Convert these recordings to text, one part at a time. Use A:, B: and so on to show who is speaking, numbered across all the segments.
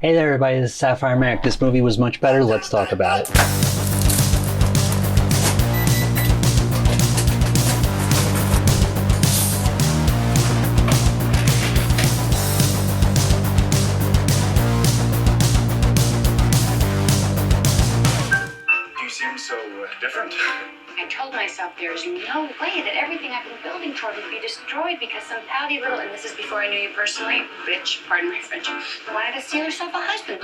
A: Hey there everybody, this is Sapphire Mac. This movie was much better, let's talk about it.
B: You seem so different.
C: I told myself there's no way that everything I've been building toward would be destroyed because some pouty little, and this is before I knew you personally, bitch, pardon my French, wanted to steal herself a husband.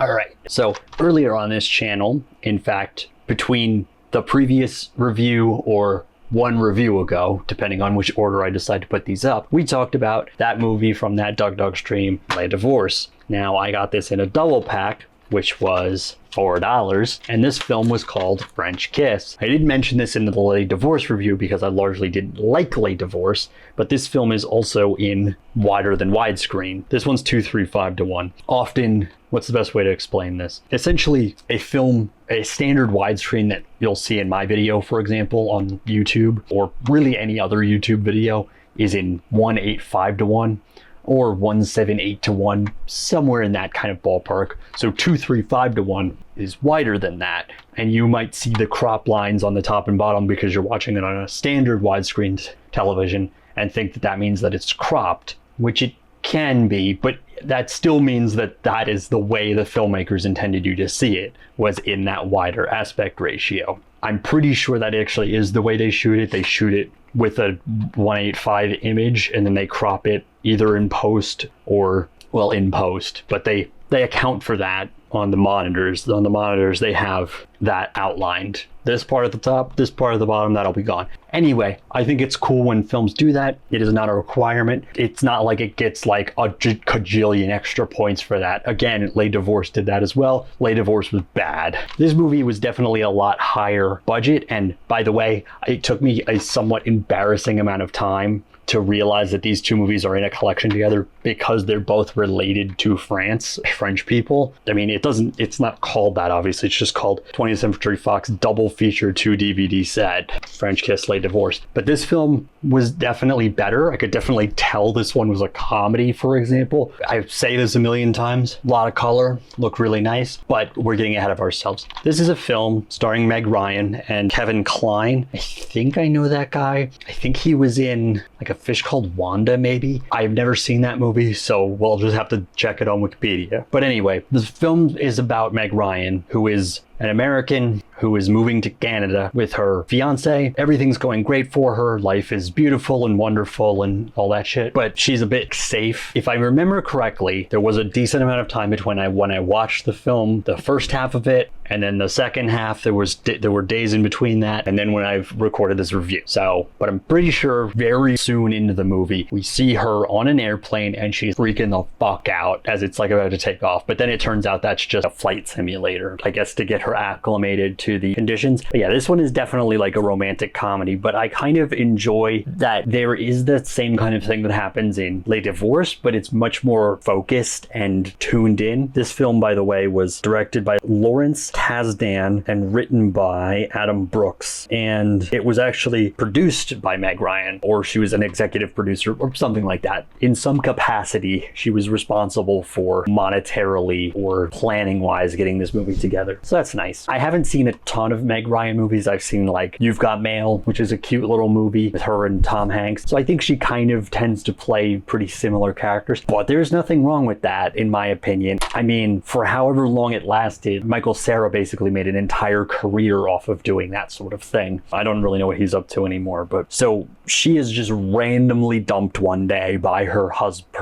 A: Alright, so earlier on this channel, in fact, between the previous review or one review ago, depending on which order I decide to put these up, we talked about that movie from that Dug stream, Les Divorce. Now I got this in a double pack, which was $4, and this film was called French Kiss. I didn't mention this in the Les Divorce review because I largely didn't like Les Divorce, but this film is also in wider than widescreen. This one's 2:3:5:1. Often, what's the best way to explain this? Essentially, a film, a standard widescreen that you'll see in my video, for example, on YouTube, or really any other YouTube video, is in 1:8:5:1. or 1:7:8:1, somewhere in that kind of ballpark. So 2:3:5:1 is wider than that. And you might see the crop lines on the top and bottom because you're watching it on a standard widescreen television and think that that means that it's cropped, which it can be, but that still means that that is the way the filmmakers intended you to see it, was in that wider aspect ratio. I'm pretty sure that actually is the way they shoot it. They shoot it with a 1:8:5 image and then they crop it either in post or, well, in post, but they account for that on the monitors. On the monitors, they have that outlined. This part at the top, this part at the bottom, that'll be gone. Anyway, I think it's cool when films do that. It is not a requirement. It's not like it gets like a cajillion extra points for that. Again, Les Divorce did that as well. Les Divorce was bad. This movie was definitely a lot higher budget, and by the way, it took me a somewhat embarrassing amount of time to realize that these two movies are in a collection together because they're both related to France, French people. I mean, it's not called that, obviously. It's just called 20th Century Fox Double Feature 2 DVD Set, French Kiss, Les Divorce. But this film was definitely better. I could definitely tell this one was a comedy, for example. I say this a million times. A lot of color, look really nice, but we're getting ahead of ourselves. This is a film starring Meg Ryan and Kevin Kline. I think I know that guy. I think he was in like A Fish Called Wanda, maybe. I've never seen that movie, so we'll just have to check it on Wikipedia. But anyway, this film is about Meg Ryan, who is an American who is moving to Canada with her fiance. Everything's going great for her. Life is beautiful and wonderful and all that shit, but she's a bit safe. If I remember correctly, there was a decent amount of time between when I watched the film, the first half of it, and then the second half, there were days in between that, and then when I've recorded this review. So, but I'm pretty sure very soon into the movie, we see her on an airplane and she's freaking the fuck out as it's like about to take off. But then it turns out that's just a flight simulator, I guess, to get her acclimated to the conditions. But yeah, this one is definitely like a romantic comedy, but I kind of enjoy that there is the same kind of thing that happens in Les Divorce, but it's much more focused and tuned in. This film, by the way, was directed by Lawrence Kasdan and written by Adam Brooks, and it was actually produced by Meg Ryan, or she was an executive producer or something like that. In some capacity, she was responsible for monetarily or planning wise getting this movie together. So that's nice. I haven't seen a ton of Meg Ryan movies. I've seen like You've Got Mail, which is a cute little movie with her and Tom Hanks. So I think she kind of tends to play pretty similar characters, but there's nothing wrong with that in my opinion. I mean, for however long it lasted, Michael Cera basically made an entire career off of doing that sort of thing. I don't really know what he's up to anymore, but so she is just randomly dumped one day by her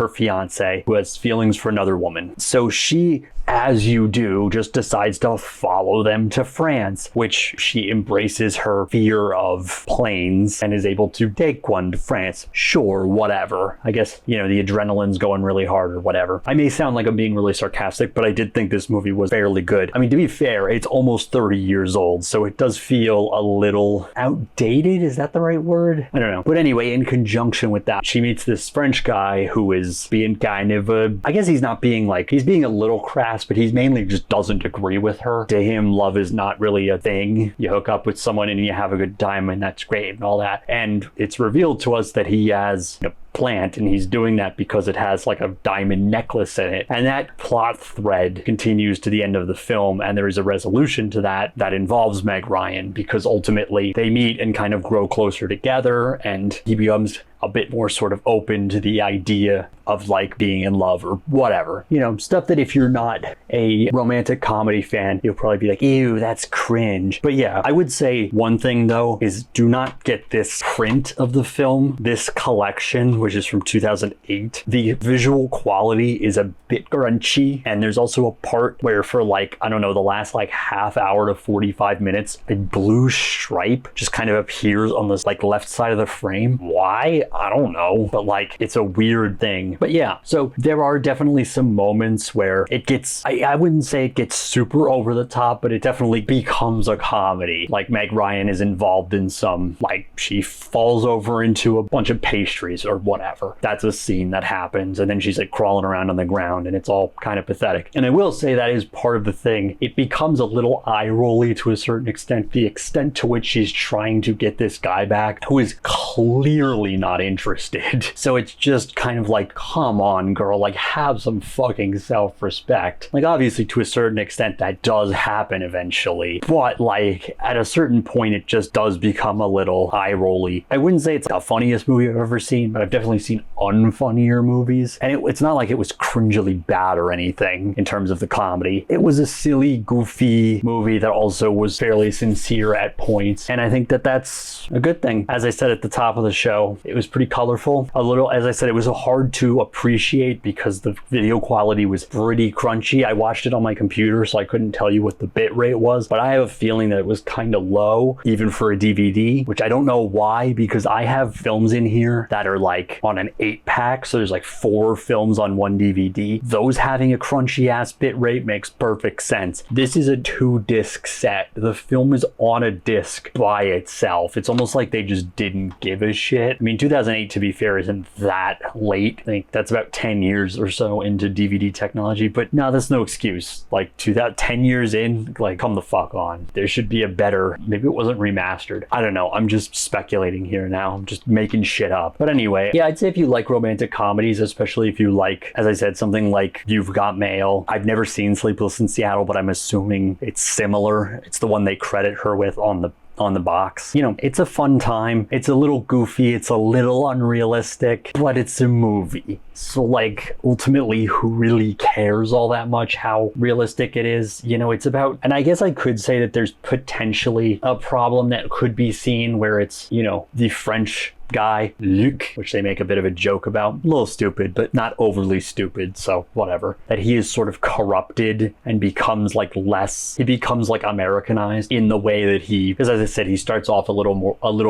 A: fiance who has feelings for another woman. So she, as you do, just decides to follow them to France, which she embraces her fear of planes and is able to take one to France. Sure, whatever. I guess, you know, the adrenaline's going really hard or whatever. I may sound like I'm being really sarcastic, but I did think this movie was fairly good. I mean, to be fair, it's almost 30 years old, so it does feel a little outdated. Is that the right word? I don't know. But anyway, in conjunction with that, she meets this French guy who is being kind of I guess he's not being like, he's being a little crass, but he's mainly just doesn't agree with her. To him, love is not really a thing. You hook up with someone and you have a good time and that's great and all that. And it's revealed to us that he has, you know, plant, and he's doing that because it has like a diamond necklace in it. And that plot thread continues to the end of the film, and there is a resolution to that involves Meg Ryan, because ultimately they meet and kind of grow closer together, and he becomes a bit more sort of open to the idea of like being in love or whatever. You know, stuff that if you're not a romantic comedy fan, you'll probably be like, ew, that's cringe. But yeah, I would say one thing though is do not get this print of the film, this collection, which is from 2008. The visual quality is a bit crunchy, and there's also a part where for like, I don't know, the last like half hour to 45 minutes, a blue stripe just kind of appears on this like left side of the frame. Why? I don't know, but like it's a weird thing. But yeah, so there are definitely some moments where it gets, I wouldn't say it gets super over the top, but it definitely becomes a comedy. Like Meg Ryan is involved in some, like she falls over into a bunch of pastries or whatever. That's a scene that happens, and then she's like crawling around on the ground, and it's all kind of pathetic. And I will say that is part of the thing. It becomes a little eye-rolly to a certain extent, the extent to which she's trying to get this guy back who is clearly not interested. So it's just kind of like, come on girl, like have some fucking self-respect. Like obviously to a certain extent that does happen eventually, but like at a certain point it just does become a little eye-rolly. I wouldn't say it's the funniest movie I've ever seen, but I've definitely seen unfunnier movies, and it's not like it was cringily bad or anything in terms of the comedy. It was a silly, goofy movie that also was fairly sincere at points, and I think that that's a good thing. As I said at the top of the show, it was pretty colorful. A little, as I said, it was hard to appreciate because the video quality was pretty crunchy. I watched it on my computer, so I couldn't tell you what the bit rate was, but I have a feeling that it was kind of low, even for a DVD, which I don't know why, because I have films in here that are like on an 8-pack, so there's like 4 films on one DVD. Those having a crunchy ass bit rate makes perfect sense. This is a 2-disc set. The film is on a disc by itself. It's almost like they just didn't give a shit. I mean, 2008, to be fair, isn't that late. I think that's about 10 years or so into DVD technology, but no, that's no excuse. Like 10 years in, like come the fuck on. There should be a better, maybe it wasn't remastered. I don't know. I'm just speculating here now. I'm just making shit up. But anyway, yeah, I'd say if you like romantic comedies, especially if you like, as I said, something like You've Got Mail. I've never seen Sleepless in Seattle, but I'm assuming it's similar. It's the one they credit her with on the box. You know, it's a fun time. It's a little goofy. It's a little unrealistic, but it's a movie. So like ultimately, who really cares all that much how realistic it is? You know, it's about, and I guess I could say that there's potentially a problem that could be seen where it's, you know, the French guy, Luc, which they make a bit of a joke about. A little stupid, but not overly stupid, so whatever. That he is sort of corrupted and becomes like less, he becomes like Americanized in the way that he, because as I said, he starts off a little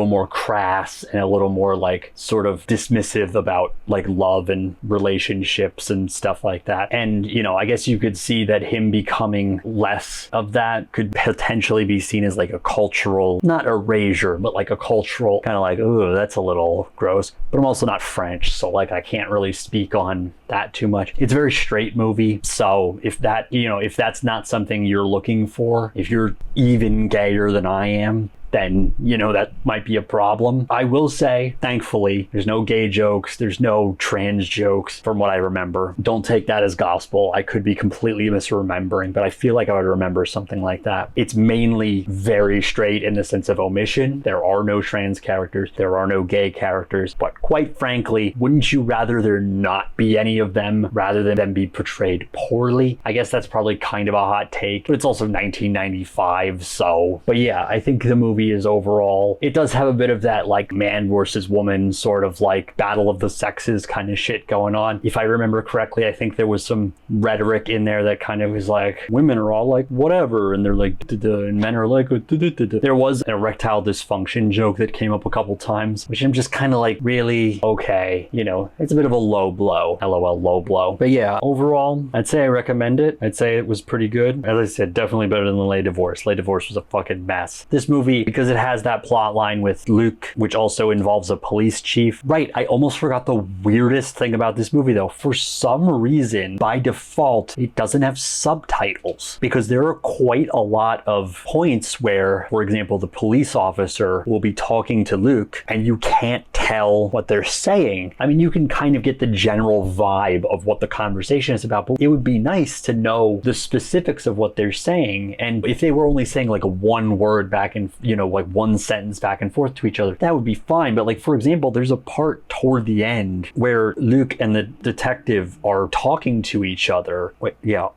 A: more crass and a little more like sort of dismissive about like love and relationships and stuff like that. And, you know, I guess you could see that him becoming less of that could potentially be seen as like a cultural, not erasure, but like a cultural kind of like, oh, that's a little gross. But I'm also not French, so like I can't really speak on that too much. It's a very straight movie, so if that, you know, if that's not something you're looking for, if you're even gayer than I am, then, you know, that might be a problem. I will say, thankfully, there's no gay jokes, there's no trans jokes from what I remember. Don't take that as gospel. I could be completely misremembering, but I feel like I would remember something like that. It's mainly very straight in the sense of omission. There are no trans characters, there are no gay characters, but quite frankly, wouldn't you rather there not be any of them rather than them be portrayed poorly? I guess that's probably kind of a hot take, but it's also 1995, so. But yeah, I think the movie is overall, it does have a bit of that like man versus woman sort of like battle of the sexes kind of shit going on. If I remember correctly, I think there was some rhetoric in there that kind of was like, women are all like whatever, and they're like and men are like there was an erectile dysfunction joke that came up a couple times, which I'm just kind of like, really? Okay, you know, it's a bit of a low blow. LOL, low blow. But yeah, overall, I'd say I recommend it. I'd say it was pretty good. As I said, definitely better than Les Divorces. Les Divorces was a fucking mess. This movie because it has that plot line with Luke, which also involves a police chief. Right, I almost forgot the weirdest thing about this movie though. For some reason, by default, it doesn't have subtitles because there are quite a lot of points where, for example, the police officer will be talking to Luke and you can't tell what they're saying. I mean, you can kind of get the general vibe of what the conversation is about, but it would be nice to know the specifics of what they're saying. And if they were only saying like a one word back and, you know, like one sentence back and forth to each other, that would be fine. But like, for example, there's a part toward the end where Luke and the detective are talking to each other. Wait, yeah,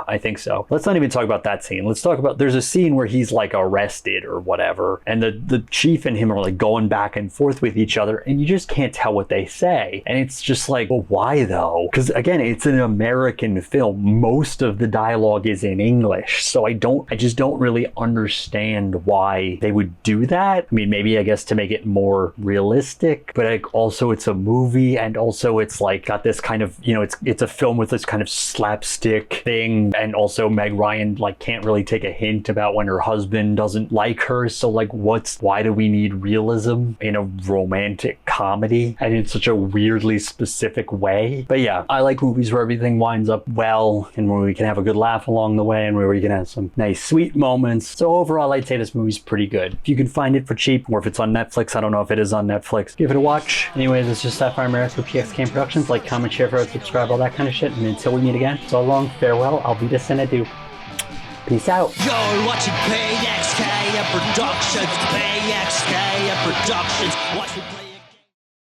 A: I think so. Let's not even talk about that scene. Let's talk about, there's a scene where he's like arrested or whatever, and the chief and him are like going back and forth with each other, and you just can't tell what they say. And it's just like, well, why though? Because again, it's an American film. Most of the dialogue is in English. So I just don't really understand why they would do that. I mean, maybe I guess to make it more realistic, but like also it's a movie, and also it's like got this kind of, you know, it's a film with this kind of slapstick thing, and also Meg Ryan like can't really take a hint about when her husband doesn't like her. So like, why do we need realism in a romantic comedy and in such a weirdly specific way? But yeah, I like movies where everything winds up well and where we can have a good laugh along the way and where we can have some nice sweet moments. So overall, I'd say this movie's pretty good. If you can find it for cheap, or if it's on Netflix, I don't know if it is on Netflix, give it a watch. Anyways, it's just Sapphire America with PXKM Productions. Like, comment, share, vote, subscribe, all that kind of shit. And until we meet again, so long, farewell, I'll be this and adieu. Peace out.
D: You're watching PXKM Productions. PXKM Productions. Watch me play.